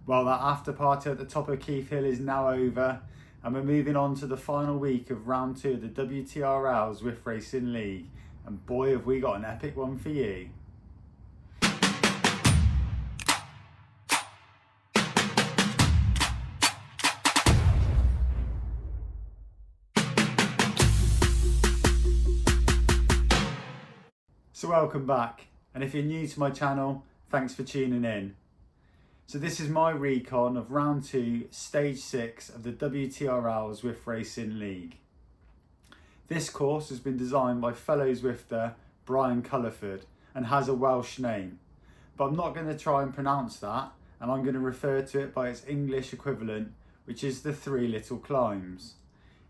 Well, that after party at the top of Keith Hill is now over, and we're moving on to the final week of round 2 of the WTRL Zwift Racing League, and boy have we got an epic one for you. So welcome back, and if you're new to my channel, thanks for tuning in. So this is my recon of round 2, stage 6 of the WTRL Zwift Racing League. This course has been designed by fellow Zwifter Brian Culliford and has a Welsh name, but I'm not going to try and pronounce that, and I'm going to refer to it by its English equivalent, which is the 3 little climbs.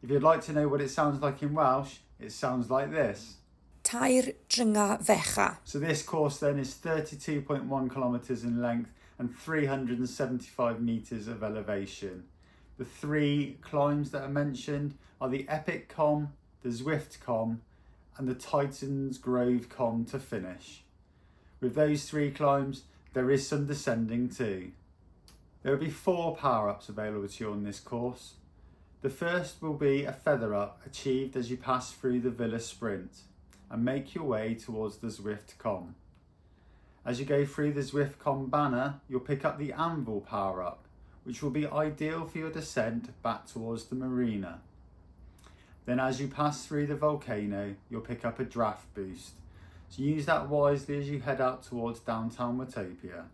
If you'd like to know what it sounds like in Welsh, it sounds like this. Tair Dringfa Fechan. So this course then is 32.1 kilometres in length and 375 metres of elevation. The 3 climbs that are mentioned are the Epic KOM, the Zwift KOM and the Titans Grove KOM to finish. With those 3 climbs, there is some descending too. There will be 4 power-ups available to you on this course. The first will be a feather up achieved as you pass through the Villa Sprint and make your way towards the Zwift KOM. As you go through the Zwift KOM Banner, you'll pick up the Anvil power up, which will be ideal for your descent back towards the Marina. Then as you pass through the Volcano, you'll pick up a draft boost. So use that wisely as you head out towards downtown Watopia.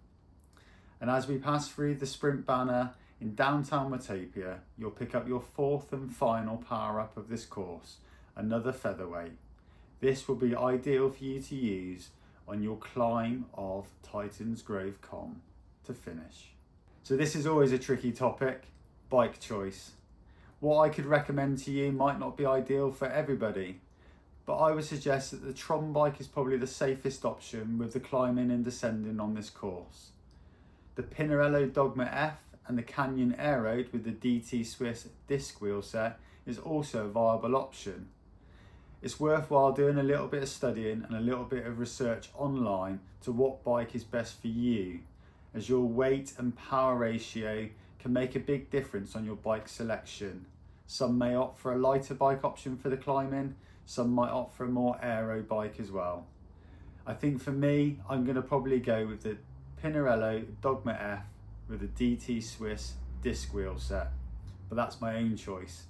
And as we pass through the Sprint Banner in downtown Watopia, you'll pick up your 4th and final power up of this course, another Featherweight. This will be ideal for you to use on your climb of Titans Grove KOM to finish. So this is always a tricky topic, bike choice. What I could recommend to you might not be ideal for everybody, but I would suggest that the Tron bike is probably the safest option with the climbing and descending on this course. The Pinarello Dogma F and the Canyon Aeroad with the DT Swiss disc wheel set is also a viable option. It's worthwhile doing a little bit of studying and a little bit of research online to what bike is best for you, as your weight and power ratio can make a big difference on your bike selection. Some may opt for a lighter bike option for the climbing, some might opt for a more aero bike as well. I think for me, I'm going to probably go with the Pinarello Dogma F with a DT Swiss disc wheel set, but that's my own choice.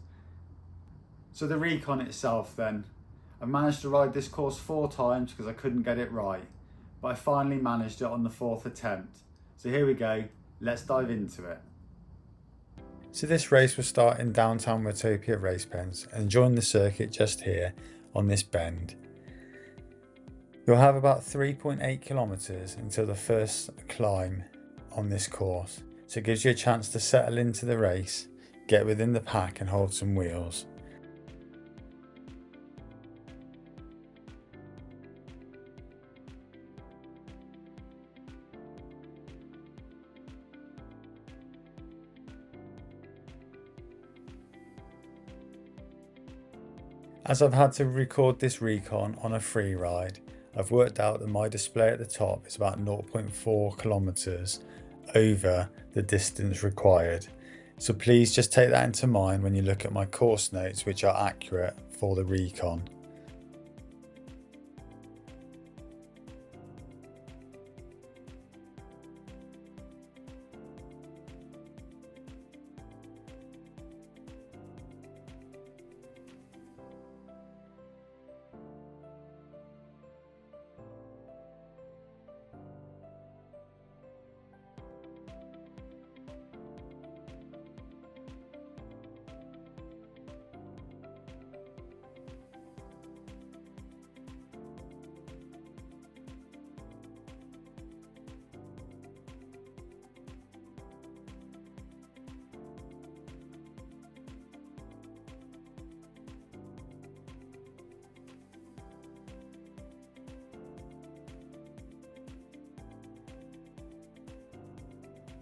So the recon itself then. I've managed to ride this course 4 times because I couldn't get it right, but I finally managed it on the 4th attempt. So here we go, let's dive into it. So this race will start in downtown Watopia race pens and join the circuit just here on this bend. You'll have about 3.8 kilometres until the first climb on this course, so it gives you a chance to settle into the race, get within the pack and hold some wheels. As I've had to record this recon on a free ride, I've worked out that my display at the top is about 0.4 kilometres over the distance required. So please just take that into mind when you look at my course notes, which are accurate for the recon.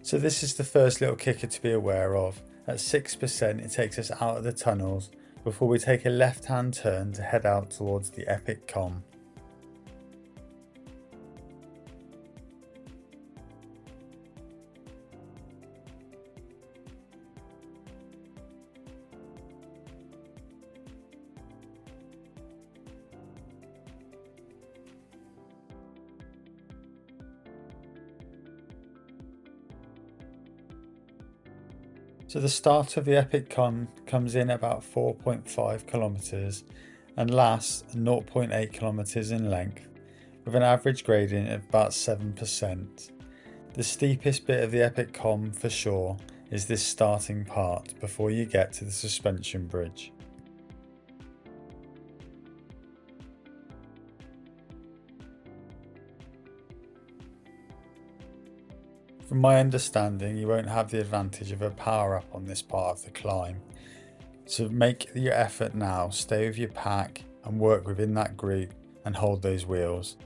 So this is the first little kicker to be aware of. At 6% it takes us out of the tunnels before we take a left hand turn to head out towards the Epic KOM. So the start of the Epic KOM comes in about 4.5 kilometres and lasts 0.8 kilometres in length, with an average gradient of about 7%. The steepest bit of the Epic KOM for sure is this starting part before you get to the suspension bridge. From my understanding, you won't have the advantage of a power up on this part of the climb. So make your effort now, stay with your pack and work within that group and hold those wheels.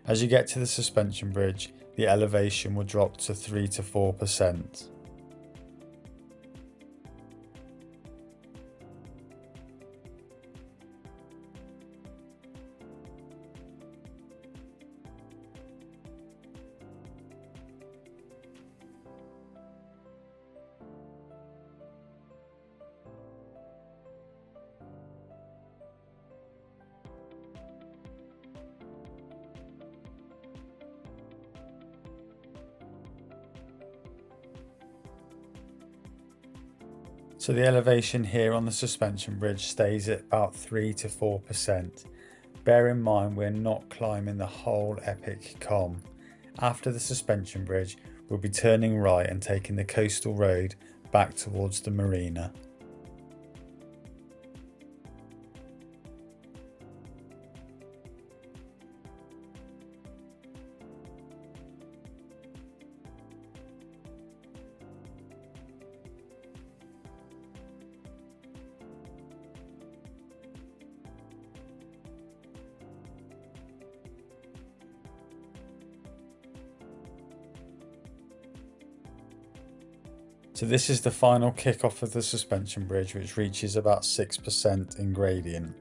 As you get to the suspension bridge, the elevation will drop to 3 to 4%. So the elevation here on the suspension bridge stays at about 3 to 4%. Bear in mind we're not climbing the whole Epic KOM. After the suspension bridge, we'll be turning right and taking the coastal road back towards the Marina. So this is the final kick-off of the suspension bridge, which reaches about 6% in gradient.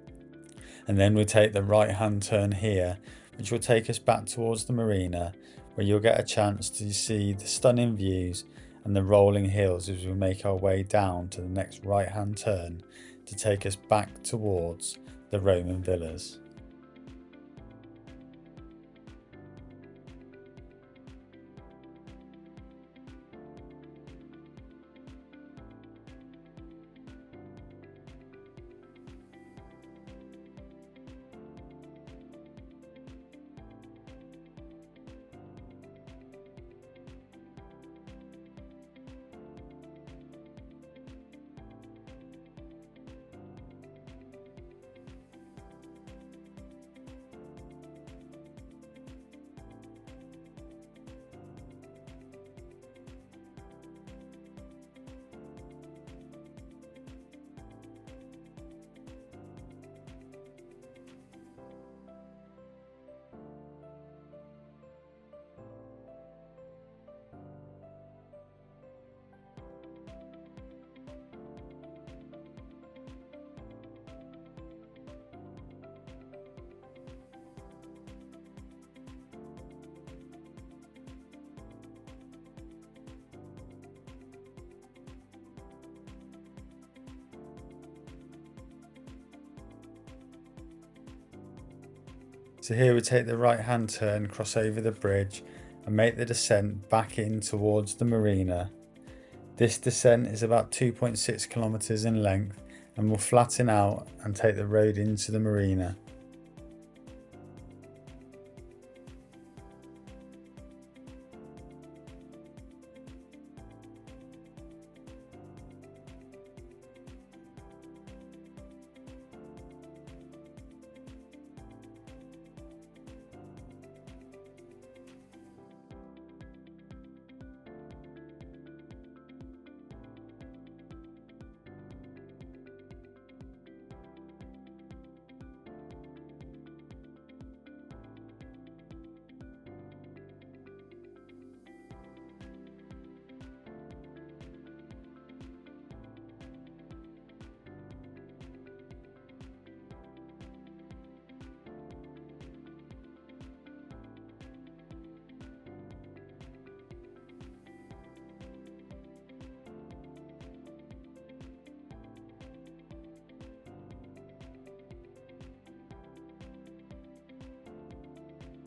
And then we take the right-hand turn here, which will take us back towards the Marina, where you'll get a chance to see the stunning views and the rolling hills as we make our way down to the next right-hand turn to take us back towards the Roman villas. So here we take the right hand turn, cross over the bridge and make the descent back in towards the Marina. This descent is about 2.6 kilometers in length and will flatten out and take the road into the Marina.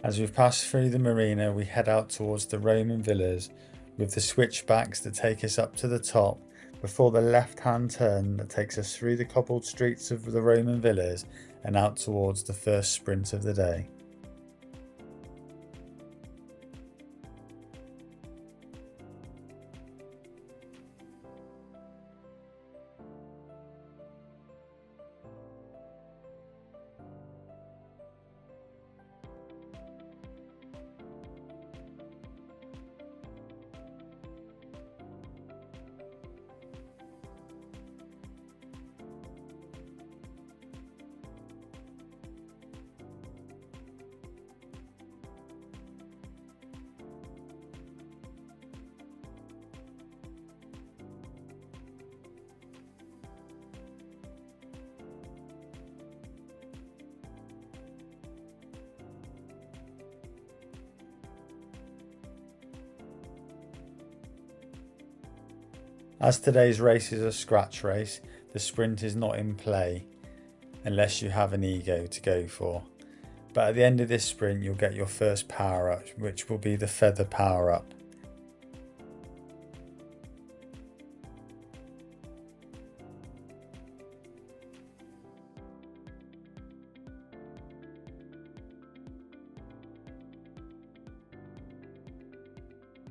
As we've passed through the Marina, we head out towards the Roman villas with the switchbacks that take us up to the top before the left-hand turn that takes us through the cobbled streets of the Roman villas and out towards the first sprint of the day. As today's race is a scratch race, the sprint is not in play unless you have an ego to go for. But at the end of this sprint you'll get your first power up, which will be the feather power up.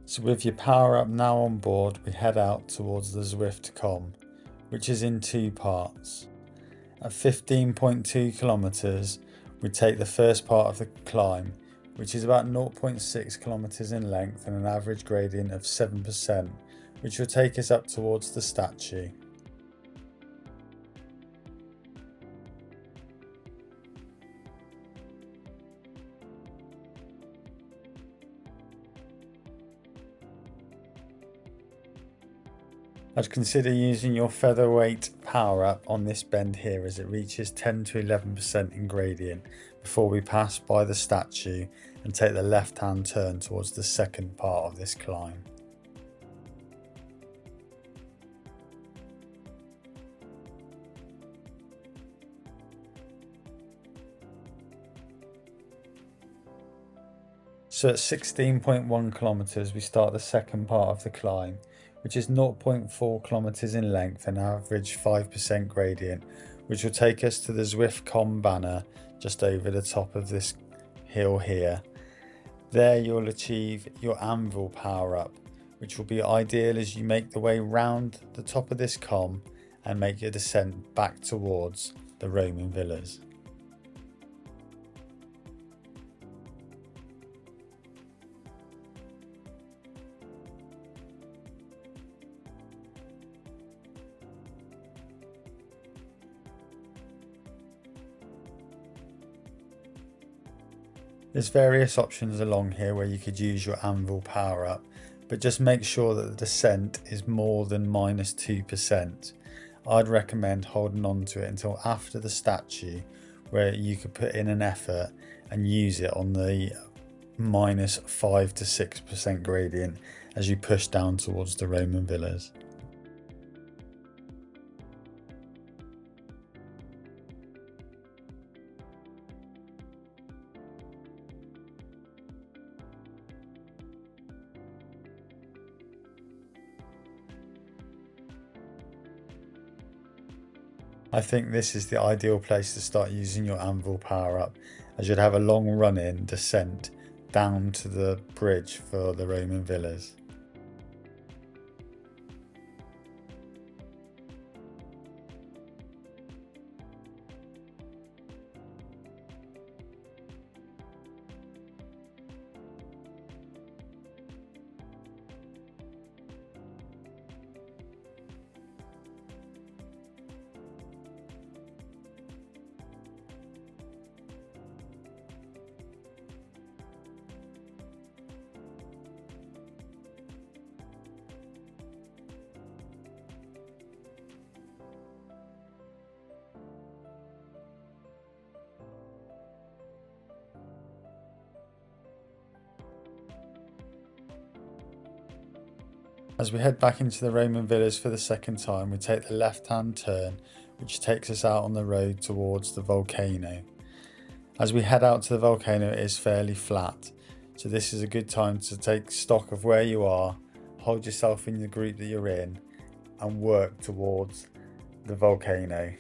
So with your power up now on board, we head out towards the Zwift KOM, which is in two parts. At 15.2 kilometers, we take the first part of the climb, which is about 0.6 kilometers in length and an average gradient of 7%, which will take us up towards the statue. I'd consider using your featherweight power up on this bend here as it reaches 10 to 11% in gradient before we pass by the statue and take the left hand turn towards the second part of this climb. So at 16.1 kilometers we start the second part of the climb, which is 0.4 kilometers in length and average 5% gradient, which will take us to the Zwift KOM Banner just over the top of this hill here. There you'll achieve your Anvil power up, which will be ideal as you make the way round the top of this KOM and make your descent back towards the Roman villas. There's various options along here where you could use your Anvil power up, but just make sure that the descent is more than -2%. I'd recommend holding on to it until after the statue, where you could put in an effort and use it on the -5 to 6% gradient as you push down towards the Roman villas. I think this is the ideal place to start using your Anvil power up, as you'd have a long run-in descent down to the bridge for the Roman villas. As we head back into the Roman villas for the second time, we take the left-hand turn, which takes us out on the road towards the Volcano. As we head out to the Volcano, it is fairly flat, so this is a good time to take stock of where you are, hold yourself in the group that you're in, and work towards the volcano.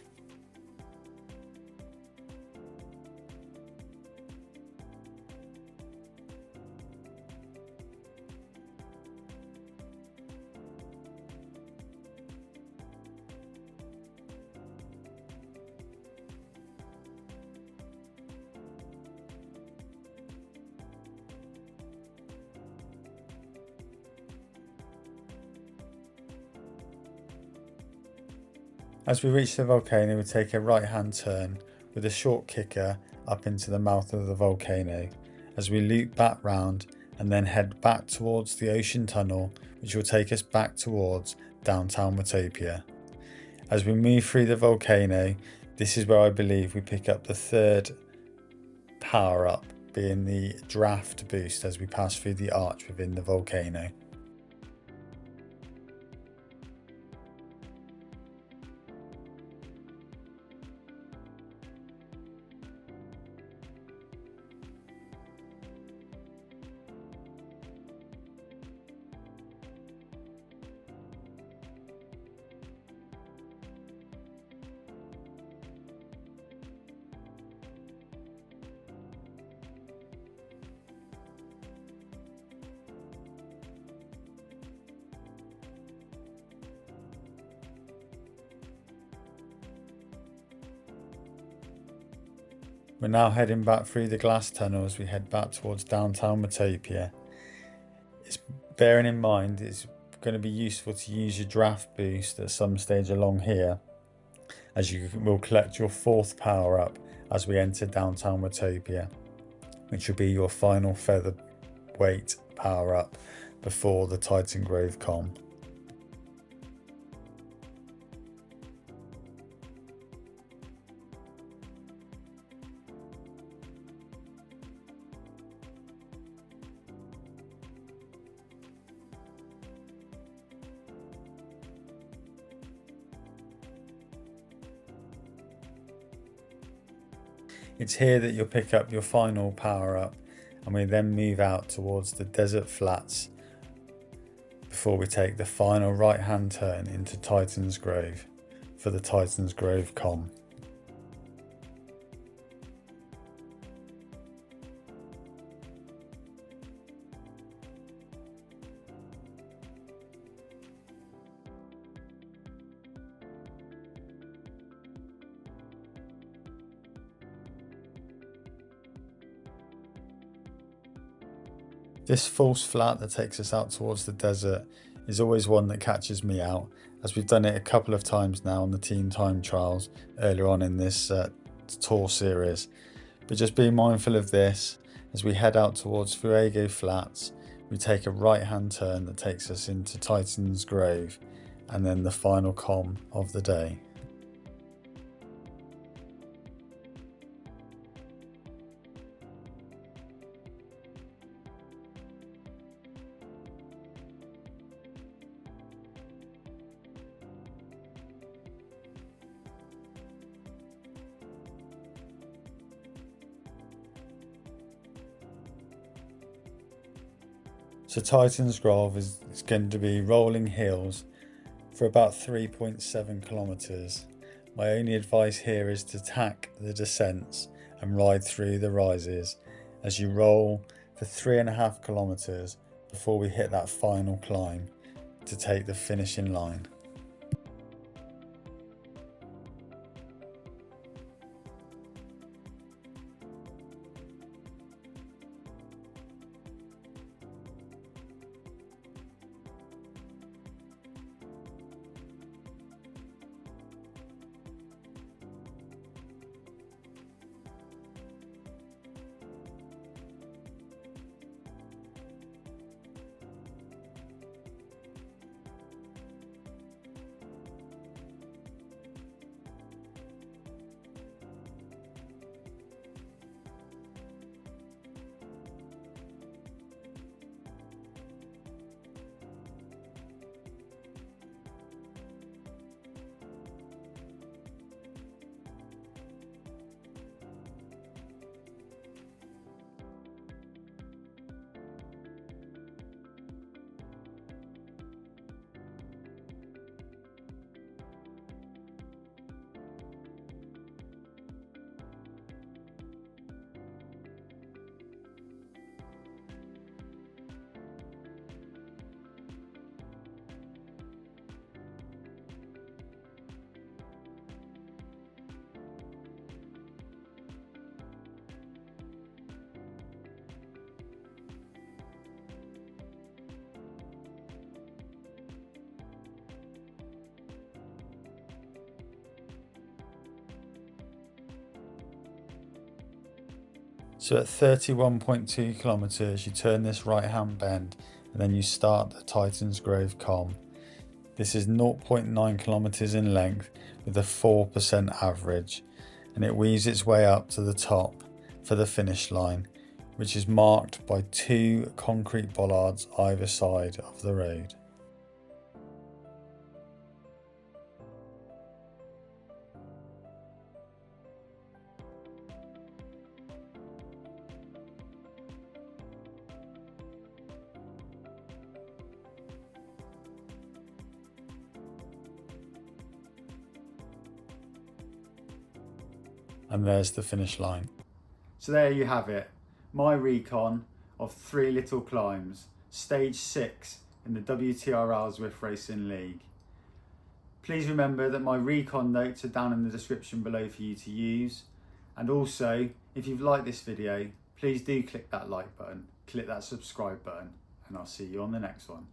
As we reach the volcano, we take a right hand turn with a short kicker up into the mouth of the volcano as we loop back round and then head back towards the ocean tunnel, which will take us back towards downtown Watopia. As we move through the volcano, this is where I believe we pick up the third power up, being the draft boost as we pass through the arch within the volcano. We're now heading back through the glass tunnel as we head back towards downtown Watopia. It's bearing in mind it's going to be useful to use your draft boost at some stage along here, as you will collect your fourth power up as we enter downtown Watopia, which will be your final featherweight power up before the Titan Grove KOM. It's here that you'll pick up your final power up, and we then move out towards the desert flats before we take the final right hand turn into Titan's Grove for the Titan's Grove KOM. This false flat that takes us out towards the desert is always one that catches me out, as we've done it a couple of times now on the team time trials earlier on in this tour series. But just be mindful of this as we head out towards Fuego Flats. We take a right hand turn that takes us into Titan's Grove and then the final KOM of the day. So Titan's Grove is going to be rolling hills for about 3.7 kilometres. My only advice here is to tack the descents and ride through the rises as you roll for 3.5 kilometres before we hit that final climb to take the finishing line. So at 31.2 kilometres you turn this right hand bend and then you start the Titan's Grove KOM. This is 0.9 kilometres in length with a 4% average, and it weaves its way up to the top for the finish line, which is marked by 2 concrete bollards either side of the road. And there's the finish line. So there you have it, my recon of 3 little climbs, stage 6 in the WTRL Zwift Racing League. Please remember that my Recon Notes are down in the description below for you to use, and also if you've liked this video, please do click that like button, click that subscribe button, and I'll see you on the next one.